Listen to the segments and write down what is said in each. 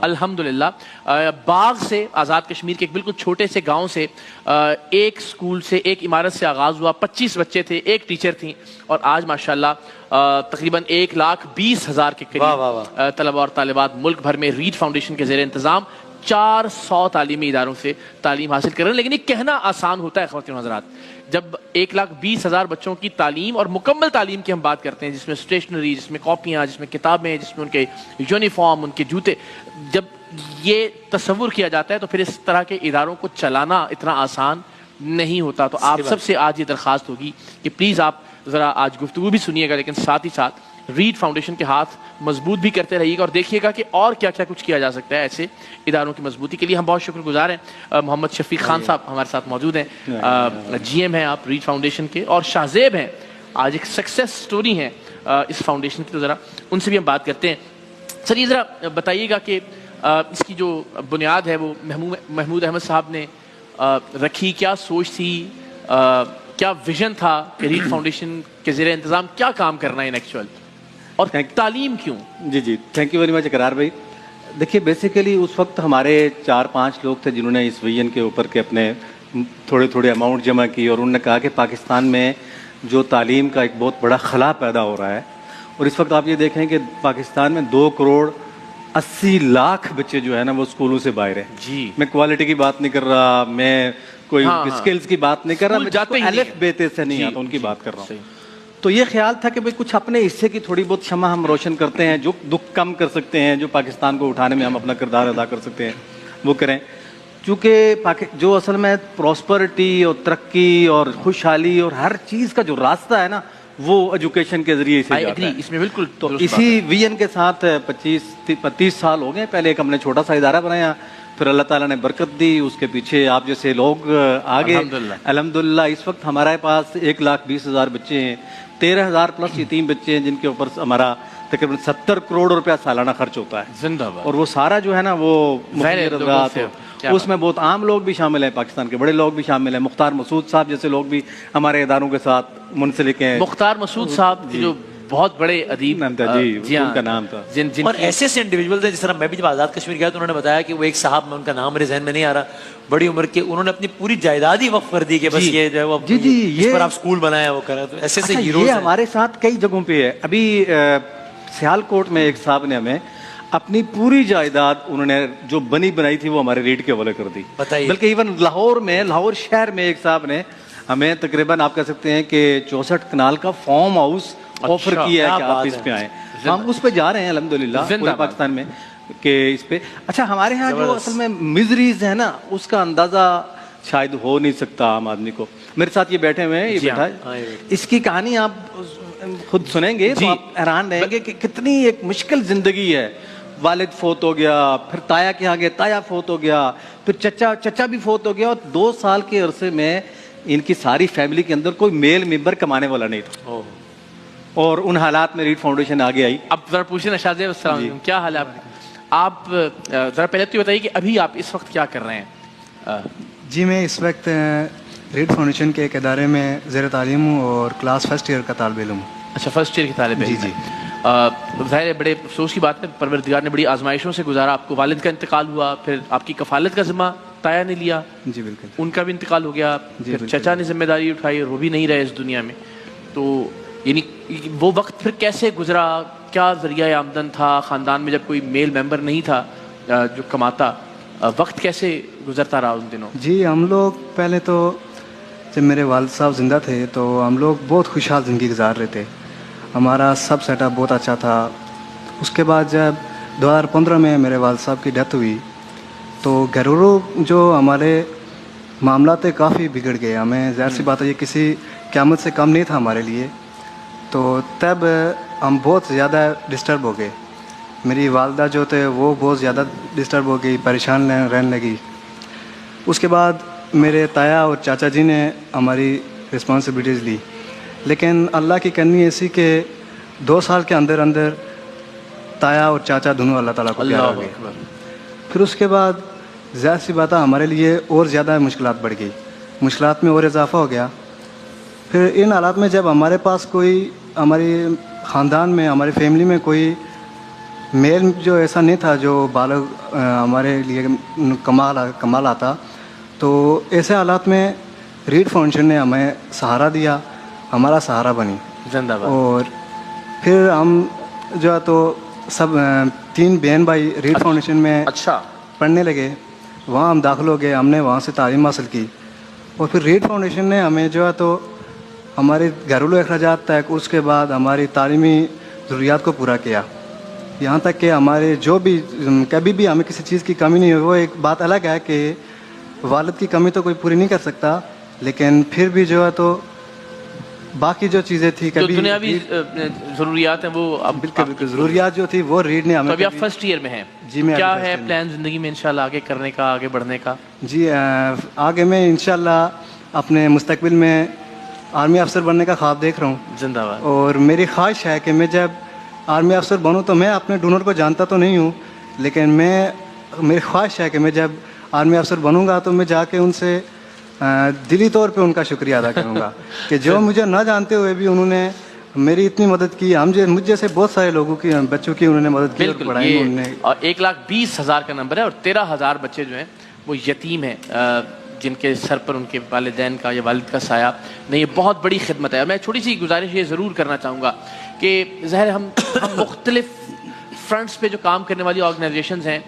الحمدللہ باغ سے آزاد کشمیر کے ایک بالکل چھوٹے سے گاؤں سے ایک سکول سے ایک عمارت سے آغاز ہوا. 25 بچے تھے, ایک ٹیچر تھیں, اور آج ماشاءاللہ تقریباً 1,20,000 کے قریب طلبہ اور طالبات ملک بھر میں ریڈ فاؤنڈیشن کے زیر انتظام 400 تعلیمی اداروں سے تعلیم حاصل کر رہے ہیں. لیکن یہ کہنا آسان ہوتا ہے خواتین و حضرات, جب 1,20,000 بچوں کی تعلیم اور مکمل تعلیم کی ہم بات کرتے ہیں, جس میں اسٹیشنری, جس میں کاپیاں, جس میں کتابیں, جس میں ان کے یونیفارم, ان کے جوتے, جب یہ تصور کیا جاتا ہے تو پھر اس طرح کے اداروں کو چلانا اتنا آسان نہیں ہوتا. تو آپ سب سے آج یہ درخواست ہوگی کہ پلیز آپ ذرا آج گفتگو بھی سنیے گا, لیکن ساتھ ہی ساتھ ریڈ فاؤنڈیشن کے ہاتھ مضبوط بھی کرتے رہیے گا اور دیکھیے گا کہ اور کیا کیا کچھ کیا جا سکتا ہے ایسے اداروں کی مضبوطی کے لیے. ہم بہت شکر گزار ہیں, محمد شفیق خان صاحب ہمارے ساتھ موجود ہیں, جی ایم ہیں آپ ریڈ فاؤنڈیشن کے, اور شاہزیب ہیں آج ایک سکسیس سٹوری ہیں اس فاؤنڈیشن کی, تو ذرا ان سے بھی ہم بات کرتے ہیں. سر یہ ذرا بتائیے گا کہ اس کی جو بنیاد ہے وہ محمود احمد صاحب نے رکھی, کیا سوچ تھی, کیا ویژن تھا کہ ریڈ فاؤنڈیشن کے زیر انتظام کیا کام کرنا ہے ان ایکچوئل, اور تعلیم کیوں؟ جی تھینک یو ویری مچ اقرار بھائی. دیکھیے بیسیکلی اس وقت ہمارے 4-5 لوگ تھے جنہوں نے اس ویژن کے اوپر کے اپنے تھوڑے اماؤنٹ جمع کی, اور انہوں نے کہا کہ پاکستان میں جو تعلیم کا ایک بہت بڑا خلا پیدا ہو رہا ہے, اور اس وقت آپ یہ دیکھیں کہ پاکستان میں 2,80,00,000 بچے جو ہے نا وہ اسکولوں سے باہر ہیں. جی میں کوالٹی کی بات نہیں کر رہا, میں کوئی اسکلز کی بات نہیں کر رہا, میں الف بیتے سے نہیں آتا ان کی بات کر رہا ہوں. تو یہ خیال تھا کہ بھئی کچھ اپنے حصے کی تھوڑی بہت شمع ہم روشن کرتے ہیں, جو دکھ کم کر سکتے ہیں, جو پاکستان کو اٹھانے میں ہم اپنا کردار ادا کر سکتے ہیں وہ کریں. چونکہ جو اصل میں پراسپرٹی اور ترقی اور خوشحالی اور ہر چیز کا جو راستہ ہے نا وہ ایجوکیشن کے ذریعے سے جاتا ہے. اس میں بالکل تو اسی ویژن کے ساتھ 25-30 سال ہو گئے. پہلے ایک ہم نے چھوٹا سا ادارہ بنایا, پھر اللہ تعالیٰ نے برکت دی, اس کے پیچھے آپ جیسے لوگ آگے الحمدللہ. اس وقت ہمارے پاس 1,20,000 بچے ہیں, 13,000 پلس یتیم بچے ہیں جن کے اوپر ہمارا تقریباً 70 کروڑ روپیہ سالانہ خرچ ہوتا ہے. زندہ باد. اور وہ سارا جو ہے نا وہ اس میں بہت عام لوگ بھی شامل ہیں, پاکستان کے بڑے لوگ بھی شامل ہیں. مختار مسعود صاحب جیسے لوگ بھی ہمارے اداروں کے ساتھ منسلک ہیں. مختار مسعود صاحب جو بہت بڑے ادیب جی ان کا نام تھا, اور ایسے انڈیویجول تھے. جس طرح میں بھی جب آزاد کشمیر گیا تو انہوں نے بتایا کہ وہ ایک صاحب, میں ان کا نام میرے ذہن میں نہیں آ رہا, بڑی عمر کے, انہوں نے اپنی پوری جائیداد ہی وقف کر دی کہ بس یہ جو ہے وہ اس پر آپ اسکول بنایا وہ کرا. تو ایسے سے ہیروز یہ ہمارے ساتھ کئی جگہوں پہ ہے. ابھی سیالکوٹ میں ایک صاحب نے ہمیں اپنی پوری جائیداد انہوں نے جو بنائی تھی وہ ہمارے ریڈ کے حوالے کر دی. بلکہ ایون لاہور شہر میں ایک صاحب نے ہمیں تقریباً آپ کہہ سکتے ہیں کہ 64 کنال کا فارم ہاؤس آفر کیا ہے کہ آپ اس پہ آئیں. ہم اس پہ جا رہے ہیں الحمدللہ پورے پاکستان میں کہ اس پہ. اچھا ہمارے ہاں جو اصل میں مزریز ہے نا اس کا اندازہ شاید ہو نہیں سکتا عام آدمی کو. میرے ساتھ یہ بیٹھے ہوئے ہیں, یہ بیٹھا ہے, اس کی کہانی آپ خود سنیں گے تو آپ حیران رہیں گے کہ کتنی ایک مشکل زندگی ہے. والد فوت ہو گیا, پھر تایا کے آگے تایا فوت ہو گیا, پھر چچا بھی فوت ہو گیا, اور 2 سال کے عرصے میں ان کی ساری فیملی کے اندر کوئی میل ممبر کمانے والا نہیں تھا. اور ان حالات میں ریڈ فاؤنڈیشن آگے آئی. اب ذرا پوچھیں نا شاہزیب, السلام علیکم, کیا حال ہے آپ ذرا پہلے تو یہ بتائیے کہ ابھی آپ اس وقت کیا کر رہے ہیں؟ جی میں اس وقت ریڈ فاؤنڈیشن کے ایک ادارے میں زیر تعلیم ہوں اور کلاس فرسٹ ایئر کا طالب علم ہوں. اچھا, فرسٹ ایئر کی طالب علم. جی ظاہر ہے بڑے افسوس کی بات ہے, پروردگار نے بڑی آزمائشوں سے گزارا. آپ کو والد کا انتقال ہوا, پھر آپ کی کفالت کا ذمہ تایا نے لیا. جی بالکل. ان کا بھی انتقال ہو گیا, پھر چچا نے ذمہ داری اٹھائی اور وہ بھی نہیں رہے اس دنیا میں. تو یعنی وہ وقت پھر کیسے گزرا, کیا ذریعہ آمدن تھا خاندان میں جب کوئی میل ممبر نہیں تھا جو کماتا, وقت کیسے گزرتا رہا ان دنوں؟ جی ہم لوگ پہلے تو جب میرے والد صاحب زندہ تھے تو ہم لوگ بہت خوشحال زندگی گزار رہے تھے. ہمارا سب سیٹ اپ بہت اچھا تھا. اس کے بعد جب 2015 میں میرے والد صاحب کی ڈیتھ ہوئی تو گھریلو جو ہمارے معاملات کافی بگڑ گئے. ہمیں ظاہر سی بات ہے یہ کسی قیامت سے کم نہیں تھا ہمارے لیے. تو تب ہم بہت زیادہ ڈسٹرب ہو گئے. میری والدہ جو تھے وہ بہت زیادہ ڈسٹرب ہو گئی, پریشان رہنے لگی. اس کے بعد میرے تایا اور چاچا جی نے ہماری رسپانسبلٹیز لی, لیکن اللہ کی کرنی ایسی کہ 2 سال کے اندر تایا اور چاچا دونوں اللہ تعالیٰ کو پیار ہو گئے. پھر اس کے بعد ظاہر سی بات ہے ہمارے لیے اور زیادہ مشکلات بڑھ گئی, مشکلات میں اور اضافہ ہو گیا. پھر ان حالات میں جب ہمارے پاس کوئی, ہماری خاندان میں, ہماری فیملی میں کوئی मेल जो ऐसा नहीं था जो बालक हमारे लिए कमाल आता, तो ऐसे हालात में रीड फाउंडेशन ने हमें सहारा दिया, हमारा सहारा बनी। जिंदाबाद। और फिर हम जो है तो सब 3 बहन भाई रीड फाउंडेशन में अच्छा। पढ़ने लगे, वहाँ हम दाखिल हो गए, हमने वहाँ से तालीम हासिल की। और फिर रीड फाउंडेशन ने हमें जो है तो हमारे घरेलू अखराजात तक, उसके बाद हमारी तालीमी ज़रूरियात को पूरा किया, यहाँ तक कि हमारे जो भी कभी भी हमें किसी चीज़ की कमी नहीं हुई। वो एक बात अलग है कि वालिद की कमी तो कोई पूरी नहीं कर सकता, लेकिन फिर भी जो है तो बाकी जो चीज़ें थी जो कभी दुनियावी ज़रूरियात हैं वो अब बिल्कुल ज़रूरियात जो थी वो रीड ने तो हमें अभी आप कभी- फर्स्ट ईयर में हैं। जी, मैं क्या अभी है first year में। प्लान ज़िंदगी में इंशाल्लाह आगे करने का, आगे बढ़ने का? जी आगे मैं इंशाल्लाह अपने मुस्तकबिल में आर्मी अफसर बनने का ख्वाब देख रहा हूँ। जिंदाबाद। और मेरी ख्वाहिश है कि मैं जब आर्मी अफसर बनूँ तो मैं अपने डोनर को जानता तो नहीं हूँ, लेकिन मेरी ख्वाहिश है कि मैं जब आर्मी अफसर बनूँगा तो मैं जाके उनसे दिली तौर पे उनका शुक्रिया अदा करूँगा कि जो मुझे ना जानते हुए भी उन्होंने मेरी इतनी मदद की। मुझ जैसे बहुत सारे लोगों की, बच्चों की उन्होंने मदद की और बिल्कुल। पढ़ाई ये में उन्होंने। 1,20,000 का नंबर है और 13,000 बच्चे जो हैं वो यतीम हैं, जिनके सर पर उनके वालिदैन का या वालिद का साया नहीं। ये बहुत बड़ी खिदमत है। मैं छोटी सी गुजारिश ये ज़रूर करना चाहूँगा कि ज़ाहिर हम मुख्तलिफ फ्रंट्स पे जो काम करने वाली ऑर्गेनाइजेशंस हैं,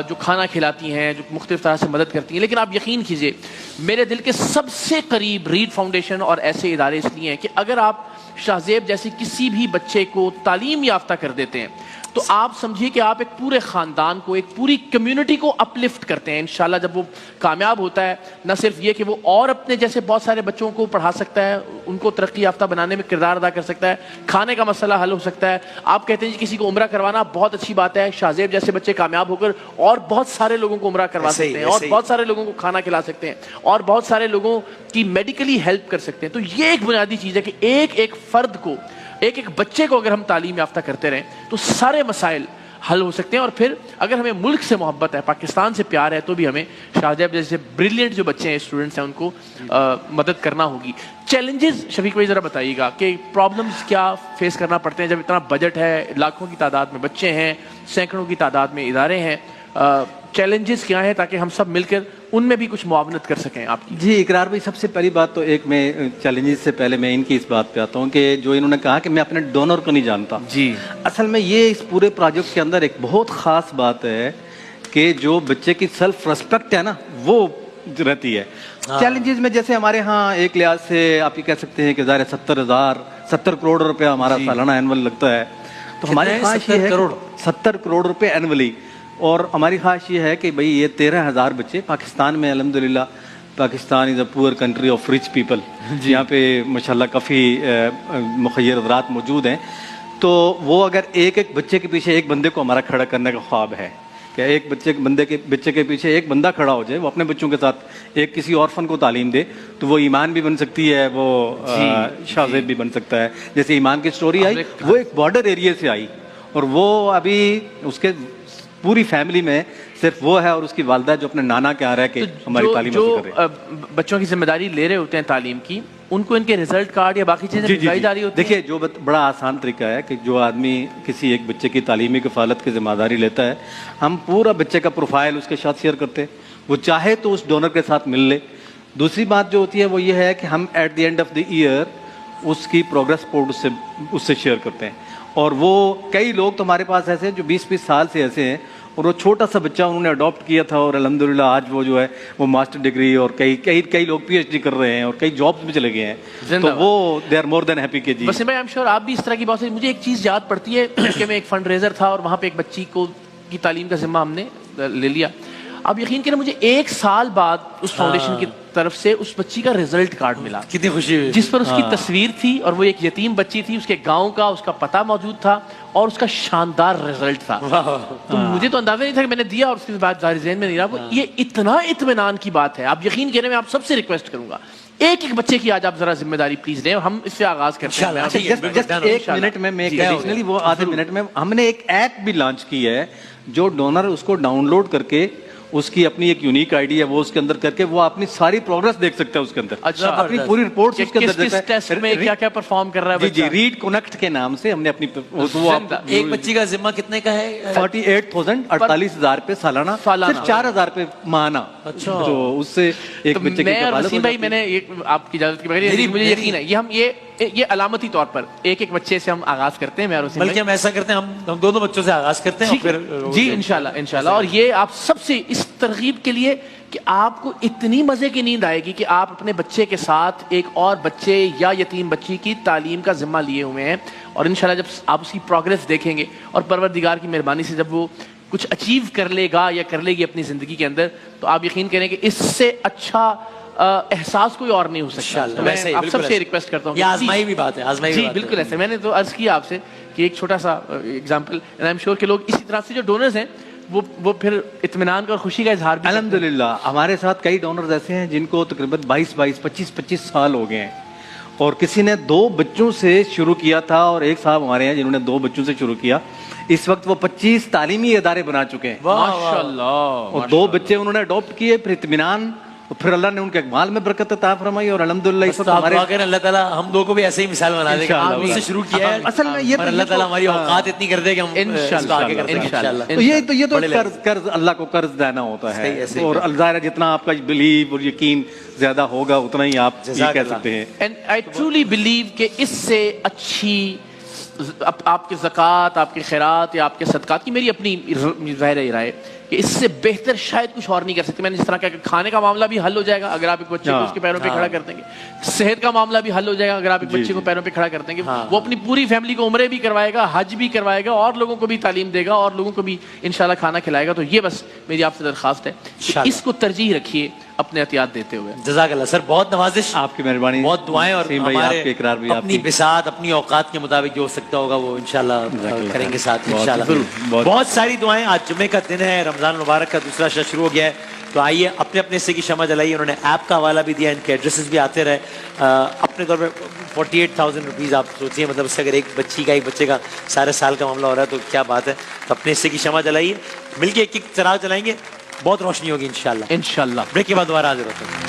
जो खाना खिलाती हैं, जो मुख्तलिफ तरह से मदद करती हैं, लेकिन आप यकीन कीजिए मेरे दिल के सबसे करीब रीड फाउंडेशन और ऐसे इदारे इसलिए हैं कि अगर आप शाहजेब जैसे किसी भी बच्चे को तालीम याफ्ता कर देते हैं तो आप समझिए कि आप एक पूरे ख़ानदान को, एक पूरी कम्युनिटी को अपलिफ्ट करते हैं। इंशाल्लाह जब वो कामयाब होता है, न सिर्फ ये कि वो और अपने जैसे बहुत सारे बच्चों को पढ़ा सकता है, उनको तरक्की याफ्ता बनाने में किरदार अदा कर सकता है, खाने का मसला हल हो सकता है। आप कहते हैं जी किसी को उम्रा करवाना बहुत अच्छी बात है, शाहजेब जैसे बच्चे कामयाब होकर और बहुत सारे लोगों को उम्रा करवा सकते हैं, और बहुत सारे लोगों को खाना खिला सकते हैं, और बहुत सारे लोगों की मेडिकली हेल्प कर सकते हैं। तो ये एक बुनियादी चीज़ है कि एक एक फ़र्द को, एक एक बच्चे को अगर हम तालीम याफ्ता करते रहें तो सारे मसाइल हल हो सकते हैं। और फिर अगर हमें मुल्क से मोहब्बत है, पाकिस्तान से प्यार है, तो भी हमें शाहजेब जैसे ब्रिलियंट जो बच्चे हैं, स्टूडेंट्स हैं, उनको मदद करना होगी। चैलेंजेस शफीक भाई ज़रा बताइएगा कि प्रॉब्लम्स क्या फेस करना पड़ते हैं जब इतना बजट है, लाखों की तादाद में बच्चे हैं, सैकड़ों की तादाद में इदारे हैं। चैलेंजेस क्या हैं ताकि हम सब मिलकर उनमें भी कुछ मुआवनत कर सकें आपकी? जी इकरार भाई, सबसे पहली बात तो एक मैं चैलेंजेस से पहले मैं इनकी इस बात पे आता हूँ कि जो इन्होंने कहा कि मैं अपने डोनर को नहीं जानता। जी असल में ये इस पूरे प्रोजेक्ट के अंदर एक बहुत ख़ास बात है कि जो बच्चे की सेल्फ रिस्पेक्ट है ना, वो रहती है। चैलेंजेस में जैसे हमारे यहाँ एक लिहाज से आप ये कह सकते हैं कि ज़ाहिर 70 करोड़ रुपया हमारा सालाना एनुअल लगता है। तो हमारी ख्वाहिश ये है 70 करोड़ रुपए एनुअली, और हमारी ख्वाहिश ये है कि भाई ये 13,000 बच्चे पाकिस्तान में, अल्हम्दुलिल्लाह Pakistan is a poor country of rich people, यहाँ पे माशाल्लाह काफ़ी मुखय्यर हज़रात मौजूद हैं। तो वो अगर एक एक बच्चे के पीछे एक बंदे को हमारा खड़ा करने का ख्वाब है कि एक बच्चे के पीछे एक बंदा खड़ा हो जाए, वो अपने बच्चों के साथ एक किसी ऑर्फन को तालीम दे, तो वो ईमान भी बन सकती है, वो शाहजेब भी बन सकता है। जैसे ईमान की स्टोरी आई, वो एक बॉर्डर एरिया से आई और वो अभी उसके पूरी फैमिली में सिर्फ वो है और उसकी वालदा जो अपने नाना के आ रहा है कि हमारी तालीम हासिल करे। बच्चों की जिम्मेदारी ले रहे होते हैं तालीम की, उनको इनके रिजल्ट कार्ड या बाकी चीजें भिजवाई जा रही होती हैं। देखिए जो बड़ा आसान तरीका है कि जो आदमी किसी एक बच्चे की तालीमी कफालत की जिम्मेदारी लेता है, हम पूरा बच्चे का प्रोफाइल उसके साथ शेयर करते हैं, वो चाहे तो उस डोनर के साथ मिल ले। दूसरी बात जो होती है वो ये है कि हम at the end of the year उसकी प्रोग्रेस रिपोर्ट उससे शेयर करते हैं। और वो कई लोग तो हमारे पास ऐसे हैं जो 20-20 साल से ऐसे हैं, और वो छोटा सा बच्चा उन्होंने अडॉप्ट किया था और अल्हम्दुलिल्लाह आज वो जो है वो मास्टर डिग्री और कई लोग PhD कर रहे हैं और कई जॉब्स में चले गए हैं। तो वो they are more than happy के जी। वसीम भाई, आई एम श्योर आप भी इस तरह की बात से, मुझे एक चीज़ याद पड़ती है कि मैं एक फंड रेजर था और वहाँ पे एक बच्ची को की तालीम का जिम्मा हमने ले लिया। आप यकीन करें मुझे 1 साल बाद उस फाउंडेशन की तरफ से उस बच्ची का रिजल्ट कार्ड मिला, कितनी खुशी हुई, जिस पर उसकी तस्वीर थी और वो एक यतीम बच्ची थी, उसके गांव का उसका पता मौजूद था और उसका शानदार रिजल्ट था। तो मुझे तो अंदाजा नहीं था कि मैंने दिया और उसके बाद ज़ाहिर ज़हन में नहीं रहा। ये इतना इत्मीनान की बात है। आप यकीन करें, मैं आप सबसे रिक्वेस्ट करूंगा एक एक बच्चे की आज आप जरा जिम्मेदारी प्लीज लें। हम इससे आगाज करते हैं। जस्ट एक मिनट में मैं एडिशनली वो आधे मिनट में हमने एक ऐप भी लॉन्च की है जो डोनर उसको डाउनलोड करके उसकी अपनी एक यूनिक आईडी है, वो उसके अंदर करके वो अपनी सारी प्रोग्रेस देख सकता है उसके अंदर। अच्छा, अपनी पूरी रिपोर्ट्स उसके अंदर किस टेस्ट में क्या क्या परफॉर्म कर रहा है जी जी, बच्चा? रीड कनेक्ट के नाम से हमने अपनी एक बच्ची का जिम्मा कितने का है? 48,000 48,000 रुपए सालाना, सिर्फ 4,000 रुपए माहाना। अच्छा। तो उससे एक तो बच्चे की मैं और कफालत हो वसीम भाई, जाती है। मैंने एक आपकी इजाजत के बगैर, मुझे यकीन है, ये अलामती तौर पर एक एक बच्चे से हम आगाज करते हैं। मैं और वसीम बल्कि भाई, हम ऐसा करते हैं, हम दोनों बच्चों से आगाज करते हैं और फिर जी इंशाल्लाह इंशाल्लाह। और ये आप सबसे इस तरगीब के लिए कि आपको इतनी मजे की नींद आएगी कि आप अपने बच्चे के साथ एक और बच्चे या यतीम बच्ची की तालीम का जिम्मा लिए हुए हैं, और इंशाल्लाह जब आप उसकी प्रोग्रेस देखेंगे और परवरदिगार की मेहरबानी से जब वो कुछ अचीव कर लेगा या कर लेगी अपनी जिंदगी के अंदर, तो आप यकीन करें कि इससे अच्छा एहसास कोई और नहीं हो सकता। तो मैं आप सबसे रिक्वेस्ट करता हूँ, ये आजमाई भी बात है, आजमाई भी जी बात है। बिल्कुल ऐसे। मैंने तो अर्ज किया आपसे कि एक छोटा सा example, and I am sure कि लोग इसी तरह से जो डोनर्स हैं वो फिर इत्मीनान का और खुशी का इजहार भी अल्हम्दुलिल्लाह हमारे साथ कई डोनर्स ऐसे हैं जिनको तकरीबन 22 25 साल हो गए हैं, और किसी ने 2 बच्चों से शुरू किया था, और एक साहब हमारे हैं जिन्होंने 2 बच्चों से शुरू किया। इस वक्त वो 25 तालीमी इदारे बना चुके हैं, माशाल्लाह। और 2 बच्चे उन्होंने अडॉप्ट किए, फिर इत्मीनान, और फिर अल्लाह ने उनके माल में बरकत अता फरमाई, और अल्हम्दुलिल्लाह इस वक्त हमारे अल्लाह ताला हम दो को भी ऐसे ही मिसाल बना देगा। इंशाअल्लाह। हमसे शुरू किया है, असल में ये और अल्लाह ताला हमारी औकात इतनी कर दे कि हम इसको आगे कर सकें इंशाअल्लाह। तो ये तो कर्ज अल्लाह को कर्ज देना होता है, और अल्लाह जितना आपका बिलीव और यकीन ज्यादा होगा उतना ही आप ये कह सकते हैं। एंड आई ट्रूली बिलीव कि इससे अच्छी आपके ज़कात, आपके खैरात या आपके सदकात की, मेरी अपनी ज़ाहिर राय कि इससे बेहतर शायद कुछ और नहीं कर सकते। मैंने जिस तरह कहा, खाने का मामला भी हल हो जाएगा अगर आप एक बच्चे को उसके पैरों पे खड़ा कर देंगे, सेहत का मामला भी हल हो जाएगा अगर आप एक बच्चे को पैरों पे खड़ा कर देंगे। वो अपनी पूरी फैमिली को उम्रे भी करवाएगा, हज भी करवाएगा, और लोगों को भी तालीम देगा, और लोगों को भी इंशाल्लाह खाना खिलाएगा। तो ये बस मेरी आपसे दरखास्त है कि इसको तरजीह रखिए अपने एहतियात देते हुए। जज़ाकल्लाह सर, बहुत नवाजिश, आपकी मेहरबानी, बहुत दुआएं, और हमारे आपके इकरार भी अपनी बिसात, अपनी औकात के मुताबिक जो हो सकता होगा वो इंशाल्लाह करेंगे साथ में इंशाल्लाह। बहुत सारी दुआएं। आज जुम्मे का दिन है, रमजान मुबारक का दूसरा शहर शुरू हो गया है, तो आइए अपने अपने हिस्से की शमा जलाइए। उन्होंने ऐप का हवाला भी दिया, इनके एड्रेसेस भी आते रहे। अपने तौर पर 48,000 रुपीज़ आप सोचिए, मतलब उससे अगर एक बच्चे का सारे साल का मामला हो रहा है तो क्या बात है। तो अपने हिस्से की शमा जलाइए, मिलके एक एक चराग जलाएंगे, बहुत रोशनी होगी इंशाल्लाह। इंशाल्लाह। ब्रेक के बाद दोबारा हाजिर होते हैं।